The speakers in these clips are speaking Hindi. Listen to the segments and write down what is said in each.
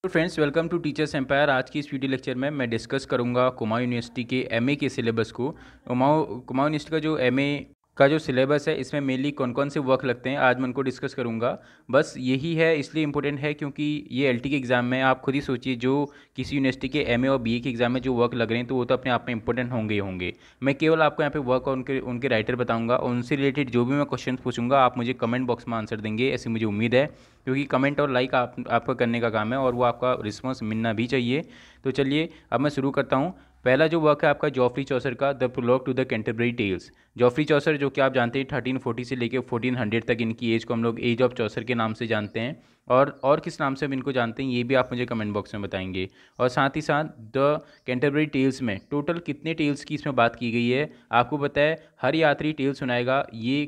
तो friends, welcome to teachers empire. आज की इस वीडियो लेक्चर में मैं डिस्कस करूंगा कुमाऊं यूनिवर्सिटी के एमए के सिलेबस को। कुमाऊं यूनिवर्सिटी का जो एमए का जो सिलेबस है, इसमें मेनली कौन कौन से वर्क लगते हैं आज मैं उनको डिस्कस करूंगा। बस यही है, इसलिए इंपॉर्टेंट है क्योंकि ये एलटी के एग्ज़ाम में आप खुद ही सोचिए, जो किसी यूनिवर्सिटी के एमए और बीए के एग्ज़ाम में जो वर्क लग रहे हैं तो वो तो अपने आप में इंपॉर्टेंट होंगे ही होंगे। मैं केवल आपको यहाँ पे वर्क और उनके राइटर बताऊँगा, और उनसे रिलेटेड जो भी मैं क्वेश्चन पूछूंगा आप मुझे कमेंट बॉक्स में आंसर देंगे, ऐसी मुझे उम्मीद है। क्योंकि कमेंट और लाइक आपका करने का काम है और वो आपका रिस्पॉन्स मिलना भी चाहिए। तो चलिए अब मैं शुरू करता हूँ। पहला जो वर्क है आपका जॉफ्री चौसर का the prologue to the Canterbury Tales. Geoffrey Chaucer, जो कि आप जानते हैं 1340 से लेकर 1400 तक इनकी एज को हम लोग एज ऑफ चौसर के नाम से जानते हैं। और किस नाम से हम इनको जानते हैं ये भी आप मुझे कमेंट बॉक्स में बताएंगे। और साथ ही साथ द कैंटरबरी टेल्स में टोटल कितने टेल्स की इसमें बात की गई है आपको पता है। हर यात्री टेल सुनाएगा, ये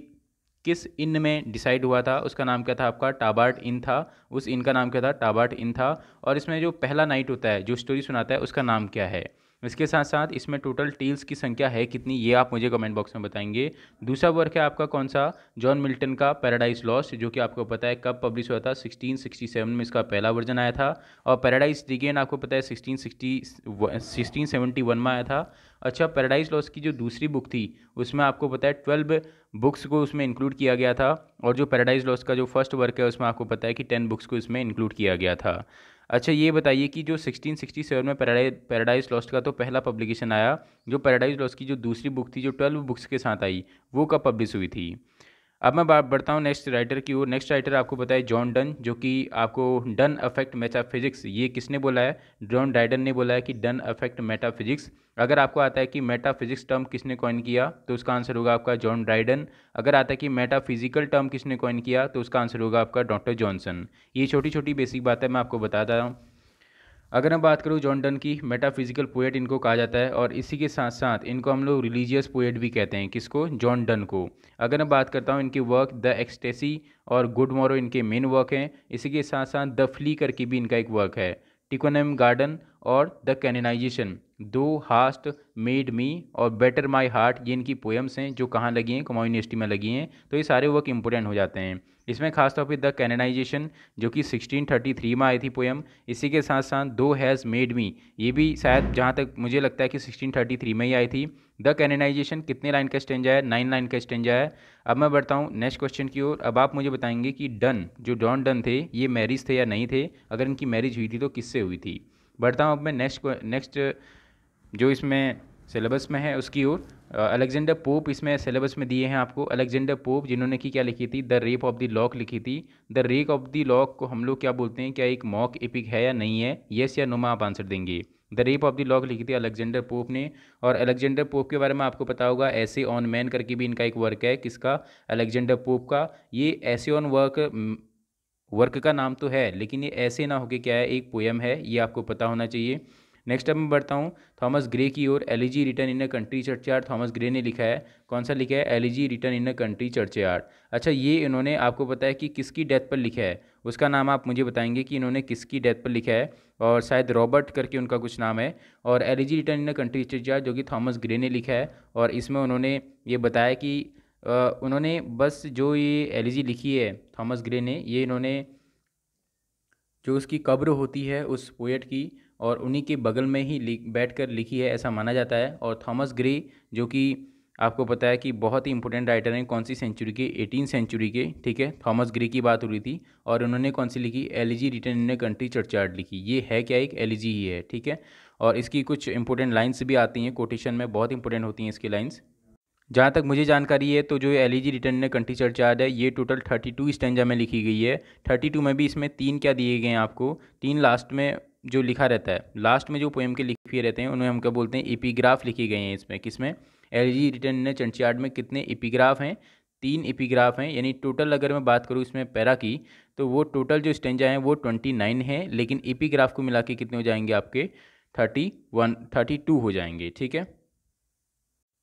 किस इन में डिसाइड हुआ था, उसका नाम क्या था आपका टाबार्ट इन था। उस इन का नाम क्या था, टाबार्ट इन था। और इसमें जो पहला नाइट होता है जो स्टोरी सुनाता है उसका नाम क्या है। इसके साथ साथ इसमें टोटल टेल्स की संख्या है कितनी, ये आप मुझे कमेंट बॉक्स में बताएंगे। दूसरा वर्क है आपका कौन सा, जॉन मिल्टन का पैराडाइज लॉस्ट, जो कि आपको पता है कब पब्लिश हुआ था, 1667 में इसका पहला वर्जन आया था। और पैराडाइज रिगेन आपको पता है 1671 में आया था। अच्छा, पैराडाइज लॉस्ट की जो दूसरी बुक थी उसमें आपको पता है 12 बुक्स को उसमें इंक्लूड किया गया था। और जो पैराडाइज लॉस्ट का जो फर्स्ट वर्क है उसमें आपको पता है कि 10 बुक्स को इसमें इंक्लूड किया गया था। अच्छा, ये बताइए कि जो 1667 में पैराडाइज लॉस्ट का तो पहला पब्लिकेशन आया, जो पैराडाइज लॉस्ट की जो दूसरी बुक थी जो 12 बुक्स के साथ आई वो कब पब्लिश हुई थी। अब मैं बात बढ़ता हूँ नेक्स्ट राइटर की ओर। नेक्स्ट राइटर आपको पता है जॉन डन, जो कि आपको डन अफेक्ट मेटाफिजिक्स, ये किसने बोला है, जॉन ड्राइडन ने बोला है कि डन अफेक्ट मेटाफिजिक्स। अगर आपको आता है कि मेटाफिजिक्स टर्म किसने कॉइन किया तो उसका आंसर होगा आपका जॉन ड्राइडन। अगर आता है कि मेटाफिजिकल टर्म किसने कॉइन किया तो उसका आंसर होगा आपका डॉक्टर जॉनसन। ये छोटी छोटी बेसिक बात है, मैं आपको बताता रहा हूँ। अगर मैं बात करूँ जॉन डन की, मेटाफिजिकल पोएट इनको कहा जाता है, और इसी के साथ साथ इनको हम लोग रिलीजियस पोएट भी कहते हैं। किसको, जॉन डन को। अगर मैं बात करता हूँ इनके वर्क, द एक्सटेसी और गुड मॉरो इनके मेन वर्क हैं। इसी के साथ साथ द फ्ली करके भी इनका एक वर्क है। टिकोनम गार्डन और द कैननाइजेशन, दो हास्ट मेड मी और बेटर माई हार्ट, ये इनकी पोएम्स हैं जो कहाँ लगी हैं, कुमाऊं यूनिवर्सिटी में लगी हैं। तो ये सारे वर्क इंपॉर्टेंट हो जाते हैं। इसमें खासतौर पर द कैननाइजेशन जो कि 1633 में आई थी पोएम। इसी के साथ साथ दो हैज़ मेड मी, ये भी शायद जहाँ तक मुझे लगता है कि 1633 में ही आई थी। द कैननाइजेशन कितने लाइन का स्टेंजा है, 9 लाइन का स्टेंजा है। अब मैं बढ़ता हूँ नेक्स्ट क्वेश्चन की ओर। अब आप मुझे बताएंगे कि डन, जो जॉन डन थे, ये मैरिज थे या नहीं थे, अगर इनकी मैरिज हुई थी तो किससे हुई थी। बढ़ता हूँ अब मैं नेक्स्ट जो इसमें सिलेबस में है उसकी ओर। अलेक्जेंडर पोप इसमें सिलेबस में दिए हैं आपको। अलेक्जेंडर पोप जिन्होंने की क्या लिखी थी, the rape of the lock लिखी थी। The rape of the lock को हम लोग क्या बोलते हैं, क्या एक मॉक एपिक है या नहीं है, येस या नो में आप आंसर देंगे। The rape of the lock लिखी थी अलेक्जेंडर पोप ने। और अलेक्जेंडर पोप के बारे में आपको पता होगा, ऐसे ऑन मैन करके भी इनका एक वर्क है। किसका, अलेक्जेंडर पोप का। ये ऐसे ऑन वर्क का नाम तो है, लेकिन ये ऐसे ना होके क्या है, एक पोएम है, ये आपको पता होना चाहिए। नेक्स्ट अब मैं बढ़ता हूँ थॉमस ग्रे की ओर। Elegy written in a country churchyard, Thomas Gray ने लिखा है। कौन सा लिखा है, elegy written in a country churchyard. अच्छा, ये इन्होंने आपको पता है कि किसकी डेथ पर लिखा है, उसका नाम आप मुझे बताएंगे कि इन्होंने किसकी डेथ पर लिखा है। और शायद रॉबर्ट करके उनका कुछ नाम है। और elegy written in a country churchyard जो कि थॉमस ग्रे ने लिखा है। और इसमें उन्होंने ये बताया कि उन्होंने बस जो ये एलिजी लिखी है थॉमस ग्रे ने, ये इन्होंने जो उसकी कब्र होती है उस पोएट की, और उन्हीं के बगल में ही बैठकर लिखी है ऐसा माना जाता है। और थॉमस ग्रे जो कि आपको पता है कि बहुत ही इंपॉर्टेंट राइटर हैं, कौन सी सेंचुरी के, 18 सेंचुरी के, ठीक है। थॉमस ग्रे की बात हो रही थी, और उन्होंने कौन सी लिखी, elegy written in a country churchyard लिखी। ये है क्या, एक एलिजी ही है, ठीक है। और इसकी कुछ इंपॉर्टेंट लाइन्स भी आती हैं कोटेशन में, बहुत इंपॉर्टेंट होती हैं इसकी लाइन्स। जहाँ तक मुझे जानकारी है तो जो elegy written in country churchyard है ये टोटल 32 स्टैंजा में लिखी गई है। 32 में भी इसमें तीन क्या दिए गए हैं आपको, तीन लास्ट में जो लिखा रहता है, लास्ट में जो पोएम के लिखे रहते हैं उन्हें हम क्या बोलते हैं, एपिग्राफ लिखे गए हैं इसमें। किसमें, एलिजी रिटर्न इन चर्चयार्ड में कितने एपिग्राफ हैं, तीन एपिग्राफ हैं। यानी टोटल अगर मैं बात करूँ इसमें पैरा की, तो वो टोटल जो स्टैंजा हैं वो 29 है, लेकिन एपिग्राफ को मिला के कितने हो जाएंगे आपके, 32 हो जाएंगे, ठीक है।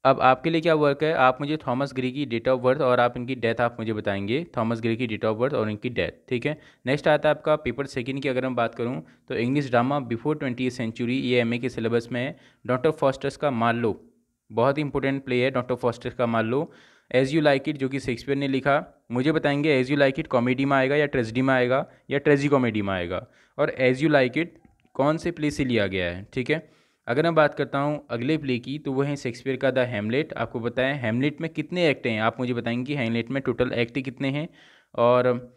अब आपके लिए क्या वर्क है, आप मुझे थॉमस ग्रे की डेट ऑफ बर्थ और आप इनकी डेथ आप मुझे बताएंगे, थॉमस ग्रे की डेट ऑफ बर्थ और इनकी डेथ, ठीक है। नेक्स्ट आता है आपका पेपर सेकंड की। अगर मैं बात करूं तो English drama before 20th century, ये एमए के सिलेबस में है। डॉक्टर फॉस्टर्स का मार्लो, बहुत ही इंपॉर्टेंट प्ले है डॉक्टर फॉस्टर्स का Marlowe. As you like it जो कि शेक्सपियर ने लिखा, मुझे बताएंगे as you like it comedy में आएगा या ट्रेजिडी में आएगा या ट्रेजी कॉमेडी में आएगा, और एज यू लाइक इट कौन से प्ले से लिया गया है। ठीक है, अगर मैं बात करता हूँ अगले प्ले की तो वो है शेक्सपियर का द हैमलेट। आपको पता है हैमलेट में कितने एक्ट हैं, आप मुझे बताएंगे कि हैमलेट में टोटल एक्ट कितने हैं, और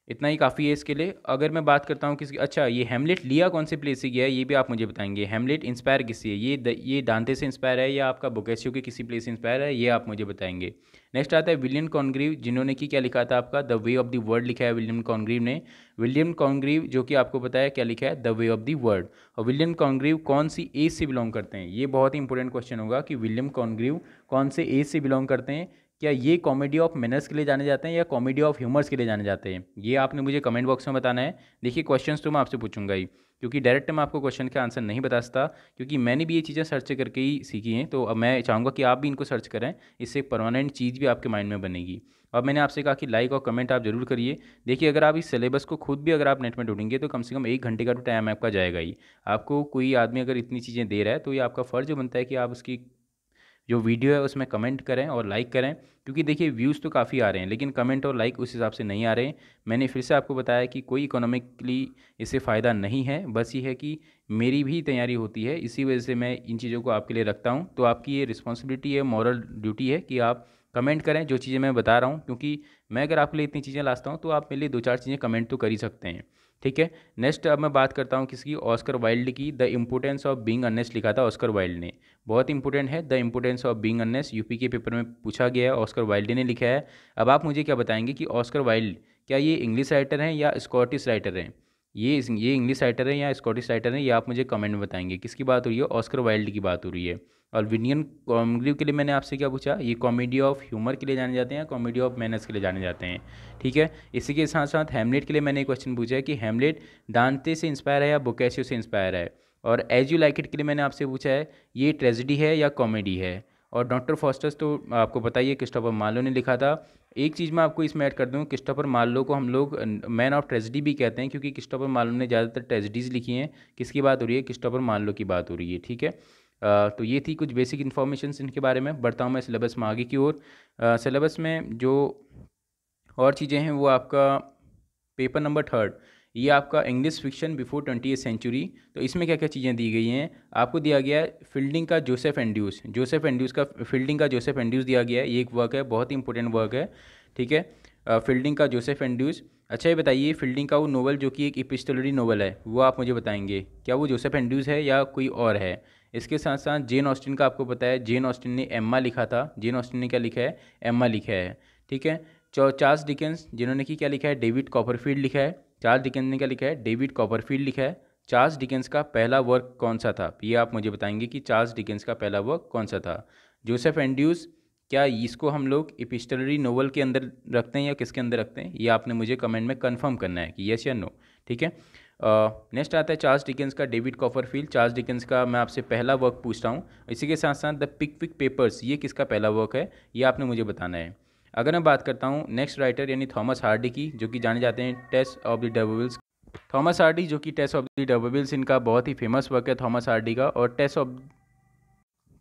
इतना ही काफ़ी है इसके लिए। अगर मैं बात करता हूँ किसी, अच्छा ये हैमलेट लिया कौन से प्ले से गया है ये भी आप मुझे बताएंगे। हैमलेट इंस्पायर किससे है, ये डांटे से इंस्पायर है या आपका बोकासियो के किसी प्ले से इंस्पायर है, ये आप मुझे बताएंगे। नेक्स्ट आता है विलियम कॉनग्रीव, जिन्होंने कि क्या लिखा था आपका the way of the world लिखा है विलियम कॉनग्रीव ने। विलियम कॉनग्रीव जो कि आपको पता है क्या लिखा है the way of the world. और विलियम कॉनग्रीव कौन सी एज से बिलोंग करते हैं, ये बहुत ही इंपॉर्टेंट क्वेश्चन होगा कि विलियम कॉनग्रीव कौन से एज से बिलोंग करते हैं। क्या ये कॉमेडी ऑफ मैनर्स के लिए जाने जाते हैं या कॉमेडी ऑफ ह्यूमर्स के लिए जाने जाते हैं, ये आपने मुझे कमेंट बॉक्स में बताना है। देखिए क्वेश्चंस तो मैं आपसे पूछूंगा ही, क्योंकि डायरेक्ट मैं आपको क्वेश्चन का आंसर नहीं बता सकता, क्योंकि मैंने भी ये चीज़ें सर्च करके ही सीखी हैं। तो अब मैं चाहूँगा कि आप भी इनको सर्च करें, इससे एक परमानेंट चीज़ भी आपके माइंड में बनेगी। अब मैंने आपसे कहा कि लाइक और कमेंट आप जरूर करिए। देखिए अगर आप इस सिलेबस को खुद भी अगर आप नेट में ढूंढेंगे तो कम से कम 1 घंटे का तो टाइम आपका जाएगा ही। आपको कोई आदमी अगर इतनी चीज़ें दे रहा है तो ये आपका फ़र्ज बनता है कि आप उसकी जो वीडियो है उसमें कमेंट करें और लाइक करें, क्योंकि देखिए व्यूज़ तो काफ़ी आ रहे हैं लेकिन कमेंट और लाइक उस हिसाब से नहीं आ रहे हैं। मैंने फिर से आपको बताया कि कोई इकोनॉमिकली इससे फ़ायदा नहीं है, बस ये है कि मेरी भी तैयारी होती है, इसी वजह से मैं इन चीज़ों को आपके लिए रखता हूँ। तो आपकी ये रिस्पॉन्सिबिलिटी है, मॉरल ड्यूटी है कि आप कमेंट करें जो चीज़ें मैं बता रहा हूँ, क्योंकि मैं अगर आपके लिए इतनी चीज़ें लाता हूँ तो आप मेरे लिए 2-4 चीज़ें कमेंट तो कर ही सकते हैं। ठीक है, नेक्स्ट अब मैं बात करता हूँ किसकी, ऑस्कर वाइल्ड की। The importance of being honest लिखा था ऑस्कर वाइल्ड ने, बहुत इंपॉर्टेंट है the importance of being honest, UP के पेपर में पूछा गया है, ऑस्कर वाइल्ड ने लिखा है। अब आप मुझे क्या बताएंगे कि ऑस्कर वाइल्ड क्या ये इंग्लिश राइटर हैं या स्कॉटिश राइटर हैं, ये इंग्लिश राइटर हैं या स्कॉटिश राइटर हैं, ये आप मुझे कमेंट में बताएंगे। किसकी बात हो रही है, ऑस्कर वाइल्ड की बात हो रही है। और विलियम कॉनग्रीव के लिए मैंने आपसे क्या पूछा, ये कॉमेडी ऑफ ह्यूमर के लिए जाने जाते हैं या कॉमेडी ऑफ मैनर्स के लिए जाने जाते हैं। ठीक है, इसी के साथ साथ हैमलेट के लिए मैंने एक क्वेश्चन पूछा है कि हैमलेट डांटे से इंस्पायर है या बोकासियो से इंस्पायर है। और एज यू लाइक इट के लिए मैंने आपसे पूछा है ये ट्रेजिडी है या कॉमेडी है। और डॉक्टर फॉस्टर्स तो आपको पता ही है क्रिस्टोफर मार्लो ने लिखा था। एक चीज़ मैं आपको इसमें ऐड कर दूँ, क्रिस्टोफर मार्लो को हम लोग मैन ऑफ ट्रेजिडी भी कहते हैं, क्योंकि क्रिस्टोफर मार्लो ने ज़्यादातर ट्रेजिडीज़ लिखी हैं। किसकी बात हो रही है, क्रिस्टोफर मार्लो की बात हो रही है। ठीक है, तो ये थी कुछ बेसिक इन्फॉर्मेशन इनके बारे में। बढ़ता हूँ मैं सिलेबस में आगे की ओर। सिलेबस में जो और चीज़ें हैं वो आपका पेपर नंबर 3, ये आपका English fiction before 20th century. तो इसमें क्या क्या चीज़ें दी गई हैं, आपको दिया गया है फील्डिंग का जोसेफ एंड्यूस, फील्डिंग का जोसेफ एंड्यूस दिया गया है। ये एक वर्क है, बहुत ही इंपॉर्टेंट वर्क है। ठीक है, फील्डिंग का जोसेफ एंड्यूस। अच्छा ये बताइए फील्डिंग का वो नोवेल जो कि एक इपिस्टलरी नोवेल है, वो आप मुझे बताएंगे क्या वो जोसेफ एंड्यूस है या कोई और है। इसके साथ साथ जेन ऑस्टिन का आपको पता है, जेन ऑस्टिन ने एम्मा लिखा था, जेन ऑस्टिन ने क्या लिखा है, एम्मा लिखा है। ठीक है, चार्ल्स डिकेंस जिन्होंने कि क्या लिखा है, डेविड कॉपरफील्ड लिखा है। चार्ल्स डिकेंस ने क्या लिखा है, डेविड कॉपरफील्ड लिखा है। चार्ल्स डिकेंस का पहला वर्क कौन सा था, ये आप मुझे बताएंगे कि चार्ल्स डिकेंस का पहला वर्क कौन सा था। जोसेफ एंड्यूस, क्या इसको हम लोग इपिस्टलरी नोवेल के अंदर रखते हैं या किसके अंदर रखते हैं, ये आपने मुझे कमेंट में कंफर्म करना है कि यस या नो। ठीक है, नेक्स्ट आता है चार्ल्स डिकेंस का डेविड कॉपरफील्ड। चार्ल्स डिकेंस का मैं आपसे पहला वर्क पूछता हूँ। इसी के साथ साथ द पिकविक पेपर्स, ये किसका पहला वर्क है, ये आपने मुझे बताना है। अगर मैं बात करता हूँ नेक्स्ट राइटर यानी थॉमस हार्डी की, जो कि जाने जाते हैं Tess of the d'Urbervilles. Thomas Hardy जो कि टेस्ट ऑफ द डर्बविल्स, इनका बहुत ही फेमस वर्क है थॉमस हार्डी का। और टेस्ट ऑफ,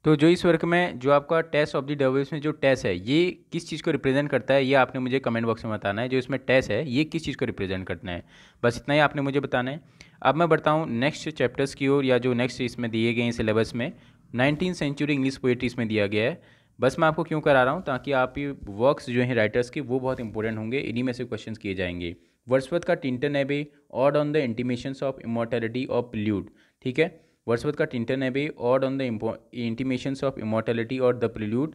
तो जो इस वर्क में जो आपका टेस्ट ऑफ द डर्बविल्स में जो टेस्ट है ये किस चीज़ को रिप्रेजेंट करता है, ये आपने मुझे कमेंट बॉक्स में बताना है। जो इसमें टेस्ट है ये किस चीज़ को रिप्रेजेंट करना है, बस इतना ही आपने मुझे बताना है। अब मैं बढ़ता हूँ नेक्स्ट चैप्टर्स की ओर, या जो नेक्स्ट इसमें दिए गए हैं सिलेबस में 19th सेंचुरी इंग्लिश पोएट्री इसमें दिया गया है। बस मैं आपको क्यों करा रहा हूँ, ताकि आप ये वर्क्स जो हैं राइटर्स के वो बहुत इंपॉर्टेंट होंगे, इन्हीं में से क्वेश्चन किए जाएंगे। वर्ड्सवर्थ का टिंटन एबे, odd on the intimations of immortality of prelude. ठीक है, वर्ड्सवर्थ का टिंटन एबे, odd on the intimations of immortality और द प्रिल्यूड,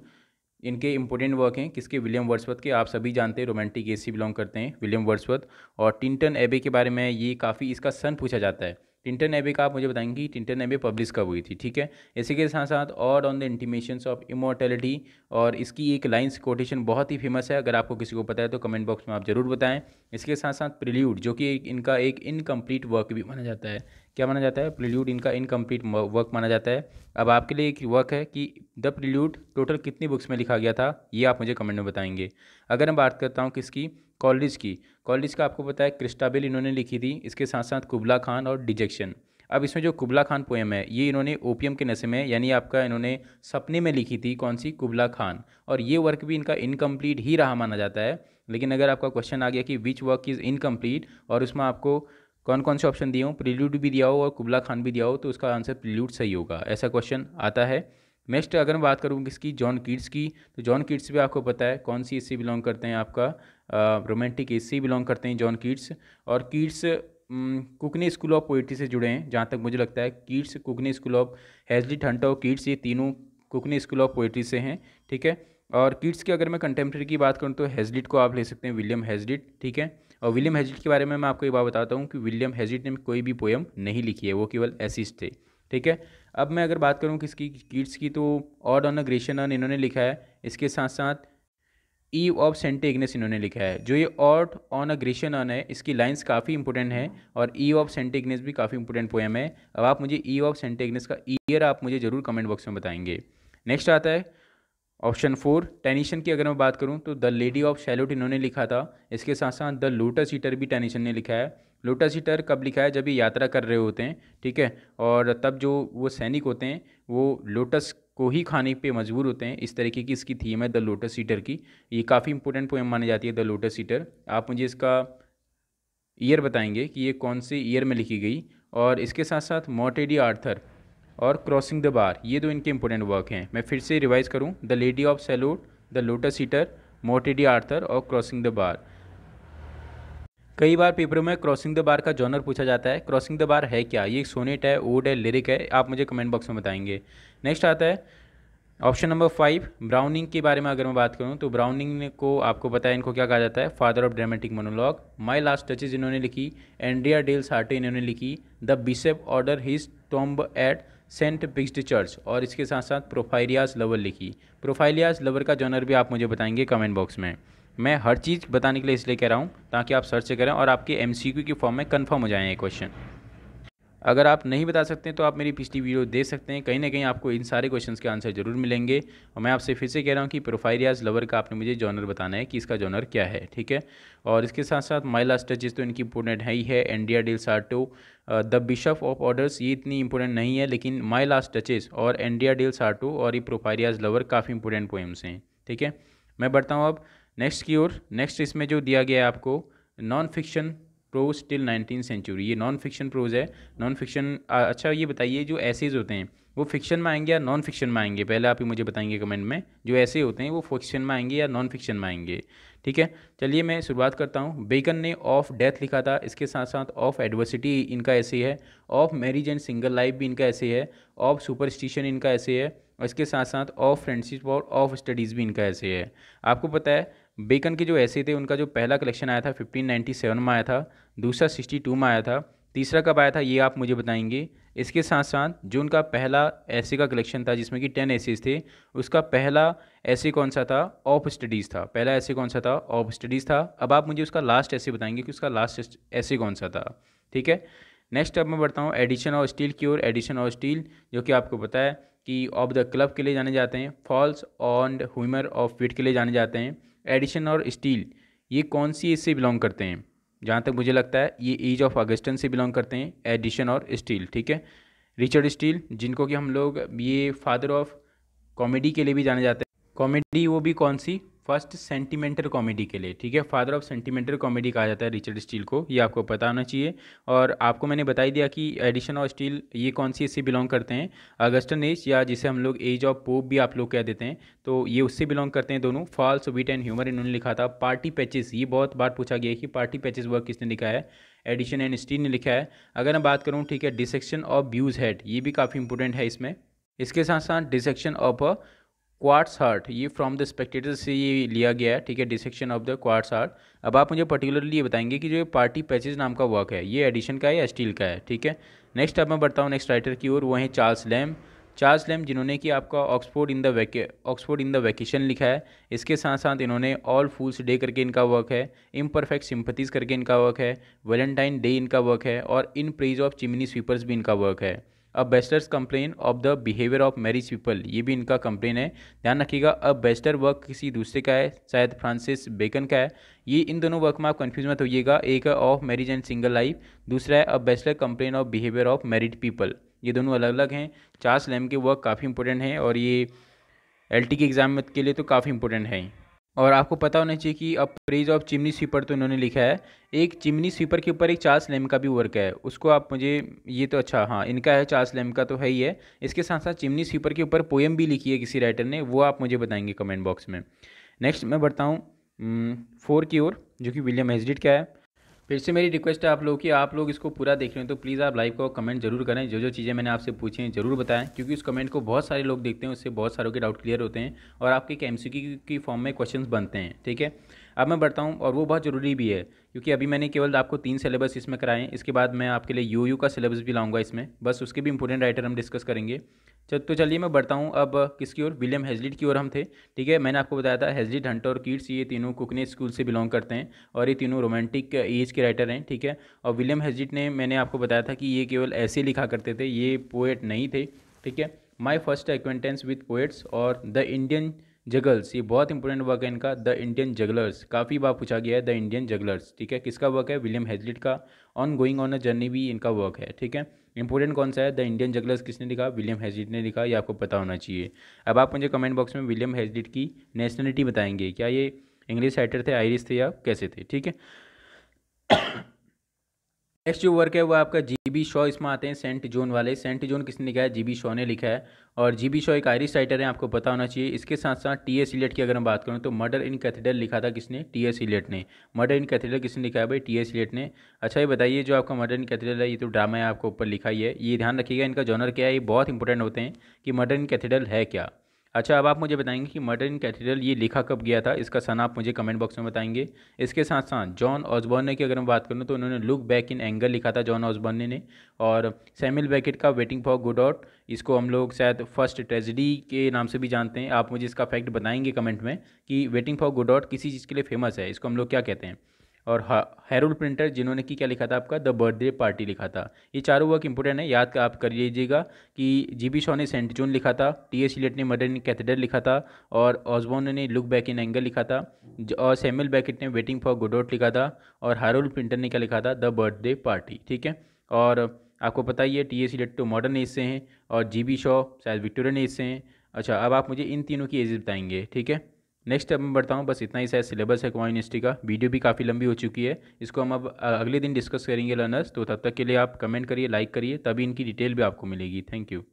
इनके इंपॉर्टेंट वर्क हैं। किसके, विलियम वर्ड्सवर्थ के। आप सभी जानते हैं रोमांटिक एज से बिलोंग करते हैं विलियम वर्ड्सवर्थ। और टिंटन एबे के बारे में ये काफ़ी इसका सन पूछा जाता है। टिंटन एबे का आप मुझे बताएंगे कि टिंटन एबे पब्लिश कब हुई थी। ठीक है, इसी के साथ साथ odd on the intimations of immortality, और इसकी एक लाइन्स कोटेशन बहुत ही फेमस है, अगर आपको किसी को पता है तो कमेंट बॉक्स में आप जरूर बताएं। इसके साथ साथ प्रिल्यूड जो कि इनका एक इनकम्प्लीट वर्क भी माना जाता है। क्या माना जाता है, प्रिल्यूड इनका इनकम्प्लीट वर्क माना जाता है। अब आपके लिए एक वर्क है कि द प्रिल्यूड टोटल कितनी बुक्स में लिखा गया था, ये आप मुझे कमेंट में बताएंगे। अगर मैं बात करता हूँ किसकी, कॉलेज की। कॉलेज का आपको पता है क्रिस्टाबेल इन्होंने लिखी थी। इसके साथ साथ कुबला खान और डिजेक्शन। अब इसमें जो कुबला खान पोएम है ये इन्होंने ओपियम के नशे में यानी आपका इन्होंने सपने में लिखी थी, कौन सी, कुबला खान। और ये वर्क भी इनका इनकम्प्लीट ही रहा माना जाता है। लेकिन अगर आपका क्वेश्चन आ गया कि विच वर्क इज़ इनकम्प्लीट और उसमें आपको कौन कौन से ऑप्शन दिए हो, प्रिल्यूड भी दिया हो और कुबला खान भी दिया हो, तो उसका आंसर प्रिल्यूड सही होगा, ऐसा क्वेश्चन आता है। नेक्स्ट अगर मैं बात करूँ किसकी, जॉन कीट्स की, तो जॉन कीट्स भी आपको पता है कौन सी इससे बिलोंग करते हैं, आपका रोमांटिक इससे बिलोंग करते हैं जॉन कीट्स। और कीट्स कुकनी स्कूल ऑफ पोइट्री से जुड़े हैं जहाँ तक मुझे लगता है। कीट्स, कुकनी स्कूल ऑफ, हैज़लिट, हंटर और कीट्स, ये तीनों कुकनी स्कूल ऑफ पोइट्री से हैं, ठीक है। और कीट्स की अगर मैं कंटेम्प्रेरी की बात करूँ तो हैज़लिट को आप ले सकते हैं, विलियम हैज़लिट, ठीक है। और विलियम हैज़लिट के बारे में मैं आपको ये बात बताता हूँ कि विलियम हैज़लिट ने कोई भी पोएम नहीं लिखी है, वो केवल एसिस्ट थे, ठीक है। अब मैं अगर बात करूँ किसकी, कीट्स की, तो odd on a Grecian earn इन्होंने लिखा है। इसके साथ साथ ईव ऑफ सेंट इग्नेस इन्होंने लिखा है। जो ये odd on a Grecian earn है इसकी लाइंस काफ़ी इंपॉर्टेंट है और ईव ऑफ सेंट इग्नेस भी काफ़ी इंपॉर्टेंट पोएम है। अब आप मुझे ईव ऑफ सेंट इग्नेस का ईयर आप मुझे ज़रूर कमेंट बॉक्स में बताएंगे। नेक्स्ट आता है ऑप्शन 4, टेनिसन की अगर मैं बात करूं तो द लेडी ऑफ शैलोट इन्होंने लिखा था। इसके साथ साथ द लोटस ईटर भी टेनिसन ने लिखा है। लोटस ईटर कब लिखा है, जब ये यात्रा कर रहे होते हैं, ठीक है, और तब जो वो सैनिक होते हैं वो लोटस को ही खाने पे मजबूर होते हैं। इस तरीके की इसकी थीम है द लोटस ईटर की। ये काफ़ी इंपॉर्टेंट पोएम मानी जाती है द लोटस ईटर। आप मुझे इसका ईयर बताएंगे कि ये कौन से ईयर में लिखी गई। और इसके साथ साथ मॉर्टे डी आर्थर और क्रॉसिंग द बार, ये दो इनके इंपॉर्टेंट वर्क हैं। मैं फिर से रिवाइज करूं, the lady of Shalott, the lotus eater, Morte d' Arthur और क्रॉसिंग द बार। कई बार पेपरों में क्रॉसिंग द बार का जॉनर पूछा जाता है। क्रॉसिंग द बार है क्या, ये एक सोनेट है, ओड है, लिरिक है, आप मुझे कमेंट बॉक्स में बताएंगे। नेक्स्ट आता है ऑप्शन नंबर 5, ब्राउनिंग के बारे में अगर मैं बात करूं तो ब्राउनिंग को आपको पता है इनको क्या कहा जाता है, father of dramatic monologue. My last Duchess इन्होंने लिखी। एंड्रिया डेल सार्टे इन्होंने लिखी। The bishop orders his tomb at Saint Praxed's church. और इसके साथ साथ प्रोफाइलियास लवर लिखी। प्रोफाइलियास लवर का जॉनर भी आप मुझे बताएंगे कमेंट बॉक्स में। मैं हर चीज़ बताने के लिए इसलिए कह रहा हूँ ताकि आप सर्च करें और आपके एमसीक्यू की फॉर्म में कंफर्म हो जाए ये क्वेश्चन। अगर आप नहीं बता सकते तो आप मेरी पिछली वीडियो देख सकते हैं, कहीं ना कहीं आपको इन सारे क्वेश्चंस के आंसर जरूर मिलेंगे। और मैं आपसे फिर से कह रहा हूँ कि प्रोफाइलियास लवर का आपने मुझे जॉनर बताना है कि इसका जॉनर क्या है, ठीक है। और इसके साथ साथ माई लास्ट टचेज तो इनकी इंपॉर्टेंट है ही है। Andrea del Sarto, the bishop of orders, ये इतनी इंपॉर्टेंट नहीं है, लेकिन माई लास्ट टचेज और एंड्रिया डेल सार्टो और ये प्रोफाइलियास लवर काफ़ी इंपॉर्टेंट पोएम्स हैं, ठीक है। मैं बढ़ता हूँ अब नेक्स्ट की ओर। नेक्स्ट इसमें जो दिया गया है आपको, non fiction prose till 19th century, ये नॉन फिक्शन प्रोज है। नॉन फिक्शन, अच्छा ये बताइए जो ऐसेज होते हैं वो फिक्शन में आएंगे या नॉन फिक्शन में आएंगे, पहले आप ही मुझे बताएंगे कमेंट में। जो ऐसे होते हैं वो फिक्शन में आएंगे या नॉन फिक्शन में आएंगे, ठीक है। चलिए मैं शुरुआत करता हूँ। बेकन ने ऑफ डेथ लिखा था। इसके साथ साथ ऑफ एडवर्सिटी इनका ऐसे है। Of marriage and single life भी इनका ऐसे है। ऑफ सुपरस्टिशन इनका ऐसे है। और इसके साथ साथ ऑफ फ्रेंडशिप और ऑफ स्टडीज़ भी इनका ऐसे है। आपको पता है बेकन के जो ऐसे थे उनका जो पहला कलेक्शन आया था 1597 में आया था, दूसरा 62 में आया था, तीसरा कब आया था ये आप मुझे बताएंगे। इसके साथ साथ जो उनका पहला ऐसे का कलेक्शन था जिसमें कि 10 ऐसेज थे, उसका पहला ऐसे कौन सा था, ऑफ स्टडीज़ था। पहला ऐसे कौन सा था, ऑफ स्टडीज़ था। अब आप मुझे उसका लास्ट ऐसे बताएंगे कि उसका लास्ट ऐसे कौन सा था, ठीक है। नेक्स्ट अब मैं बढ़ता हूँ एडिशन ऑफ स्टील की ओर। एडिशन ऑफ स्टील जो कि आपको पता है कि ऑफ द क्लब के लिए जाने जाते हैं, फॉल्स ऑन ह्यूमर ऑफ विट के लिए जाने जाते हैं। एडिशन और स्टील ये कौन सी इससे बिलोंग करते हैं, जहाँ तक मुझे लगता है ये एज ऑफ अगस्टन से बिलोंग करते हैं, एडिशन और स्टील, ठीक है। रिचर्ड स्टील जिनको कि हम लोग ये फादर ऑफ कॉमेडी के लिए भी जाने जाते हैं। कॉमेडी वो भी कौन सी, फर्स्ट सेंटिमेंटल कॉमेडी के लिए, ठीक है। फादर ऑफ सेंटिमेंटल कॉमेडी कहा जाता है रिचर्ड स्टील को, ये आपको पता होना चाहिए। और आपको मैंने बता ही दिया कि एडिशन और स्टील ये कौन सी इससे बिलोंग करते हैं, अगस्टन एज या जिसे हम लोग एज ऑफ पोप भी आप लोग कह देते हैं, तो ये उससे बिलोंग करते हैं दोनों। फॉल्स विट एंड ह्यूमर इन्होंने लिखा था। पार्टी पैचेस, ये बहुत बार पूछा गया है कि पार्टी पैचेस वर्क किसने लिखा है, एडिशन एंड स्टील ने लिखा है। अगर मैं बात करूँ, ठीक है, डिसेक्शन ऑफ ब्यूज हेड, ये भी काफ़ी इंपॉर्टेंट है इसमें। इसके साथ साथ dissection of a quartz heart, ये फ्रॉम द स्पेक्टेटर से ये लिया गया है, ठीक है, dissection of the quartz heart. अब आप मुझे पर्टिकुलरली ये बताएंगे कि जो ये पार्टी पैचेज नाम का वर्क है ये एडिशन का है या स्टील का है, ठीक है। नेक्स्ट अब मैं बढ़ता हूँ नेक्स्ट राइटर की ओर, वो है चार्ल्स लैम्ब। चार्ल्स लैम्ब जिन्होंने कि आपका ऑक्सफोर्ड इन द वैकेशन लिखा है। इसके साथ साथ इन्होंने ऑल फूल्स डे करके इनका वर्क है, इम्परफेक्ट सिंपथीज करके इनका वर्क है, वैलेंटाइन डे इनका वर्क है, और in praise of chimney sweepers भी इनका वर्क है। A bachelor's complaint of the behaviour of married people, ये भी इनका कंप्लेन है, ध्यान रखिएगा। अ बेस्टर वर्क किसी दूसरे का है, शायद फ्रांसिस बेकन का है। ये इन दोनों वर्क में आप कंफ्यूज मत होइएगा, एक है of marriage and single life, दूसरा है a bachelor complain of behaviour of married people, ये दोनों अलग अलग हैं। चार्ल्स लैम्ब के वर्क काफ़ी इंपॉर्टेंट हैं और ये एलटी के एग्जाम के लिए तो काफ़ी इंपॉर्टेंट है। और आपको पता होना चाहिए कि अब प्रेज ऑफ चिमनी स्वीपर तो उन्होंने लिखा है, एक चिमनी स्वीपर के ऊपर एक चार्ल्स लैम्ब का भी वर्क है, उसको आप मुझे, ये तो अच्छा हाँ इनका है, चार्ल्स लैम्ब का तो है ही है। इसके साथ साथ चिमनी स्वीपर के ऊपर पोएम भी लिखी है किसी राइटर ने, वो आप मुझे बताएंगे कमेंट बॉक्स में। नेक्स्ट मैं बढ़ता हूँ 4 की ओर, जो कि विलियम हेजलिट का है। फिर से मेरी रिक्वेस्ट है आप लोग कि आप लोग इसको पूरा देख रहे हैं तो प्लीज़ आप लाइव को कमेंट जरूर करें, जो जो चीज़ें मैंने आपसे पूछी हैं जरूर बताएं, क्योंकि उस कमेंट को बहुत सारे लोग देखते हैं, उससे बहुत सारों के डाउट क्लियर होते हैं और आपके एक एमसीक्यू की फॉर्म में क्वेश्चंस बनते हैं, ठीक है। अब मैं बढ़ता हूँ, और वो बहुत ज़रूरी भी है, क्योंकि अभी मैंने केवल आपको 3 सिलेबस इसमें कराए हैं, इसके बाद मैं आपके लिए यूयू का सिलेबस भी लाऊंगा इसमें, बस उसके भी इंपॉर्टेंट राइटर हम डिस्कस करेंगे। तो चलिए मैं बढ़ता हूँ अब किसकी ओर, विलियम हेजलिट की ओर हम थे, ठीक है। मैंने आपको बताया था हेजलिट, हंटर और कीट्स ये तीनों कुकने स्कूल से बिलोंग करते हैं और ये तीनों रोमांटिक एज के राइटर हैं, ठीक है। और विलियम हेजलिट ने, मैंने आपको बताया था कि ये केवल ऐसे लिखा करते थे, ये पोएट नहीं थे, ठीक है। My first acquaintance with poets और द इंडियन जगल्स, ये बहुत इंपॉर्टेंट वर्क है इनका, द इंडियन जगलर्स, काफ़ी बार पूछा गया है द इंडियन जगलर्स, ठीक है। किसका वर्क है, विलियम हेजलिट का। On going on a journey भी इनका वर्क है, ठीक है। इंपॉर्टेंट कौन सा है, द इंडियन जगलर्स किसने लिखा, विलियम हेजलिट ने लिखा, ये आपको पता होना चाहिए। अब आप मुझे कमेंट बॉक्स में विलियम हेजलिट की नेशनलिटी बताएंगे, क्या ये इंग्लिश राइटर थे, आयरिश थे या कैसे थे, ठीक है। नेक्स्ट जो वर्क है वो आपका जीबी शॉ, इसमें आते हैं सेंट जॉन वाले। सेंट जॉन किसने लिखा है, जीबी शॉ ने लिखा है, और जीबी शॉ एक आयरिश राइटर है, आपको पता होना चाहिए। इसके साथ साथ टी.एस. इलियट की अगर मैं बात करूं तो मर्डर इन कैथेड्रल लिखा था किसने, टी.एस. इलियट ने। मर्डर इन कैथेड्रल किसने लिखा है भाई, टी.एस. इलियट ने। अच्छा ये बताइए, जो आपका मर्डर इन कैथेड्रल है, ये तो ड्रामा है, आपको ऊपर लिखा ही है, ये ध्यान रखिएगा इनका जॉनर क्या है, ये बहुत इंपॉर्टेंट होते हैं कि मर्डर इन कैथेड्रल है क्या। अच्छा अब आप मुझे बताएंगे कि मर्डर इन कैथेड्रल ये लिखा कब गया था, इसका सन आप मुझे कमेंट बॉक्स में बताएंगे। इसके साथ साथ जॉन ऑसबॉर्न की अगर मैं बात करूँ तो उन्होंने लुक बैक इन एंगर लिखा था जॉन ऑसबॉर्न ने, और सैमुअल बेकेट का वेटिंग फॉर गुडॉट, इसको हम लोग शायद फर्स्ट ट्रेजेडी के नाम से भी जानते हैं। आप मुझे इसका फैक्ट बताएंगे कमेंट में कि वेटिंग फॉर गुडॉट किसी चीज़ के लिए फेमस है, इसको हम लोग क्या कहते हैं। और हैरोल्ड प्रिंटर जिन्होंने कि क्या लिखा था आपका, द बर्थडे पार्टी लिखा था। ये चारों वर्क इंपॉर्टेंट है, याद आप कर लीजिएगा कि जीबी शॉ ने सेंट जॉन लिखा था, टी.एस. इलियट ने मर्डर इन कैथेड्रल लिखा था, और ऑसबॉर्न ने लुक बैक इन एंगर लिखा था, और सैमुअल बेकेट ने वेटिंग फॉर गुडॉट लिखा था, और हैरोल्ड प्रिंटर ने क्या लिखा था, द बर्थडे पार्टी, ठीक है। और आपको पता ही है टी.एस. इलियट तो मॉडर्न एज से हैं और जीबी शॉ शायद विक्टोरियन एज से हैं। अच्छा अब आप मुझे इन तीनों की एज बताएंगे, ठीक है। नेक्स्ट अब मैं बढ़ता हूँ, बस इतना ही शायद सिलेबस है क्वाइन हिस्ट्री का, वीडियो भी काफ़ी लंबी हो चुकी है, इसको हम अब अगले दिन डिस्कस करेंगे लर्नर्स। तो तब तक के लिए आप कमेंट करिए, लाइक करिए, तभी इनकी डिटेल भी आपको मिलेगी। Thank you.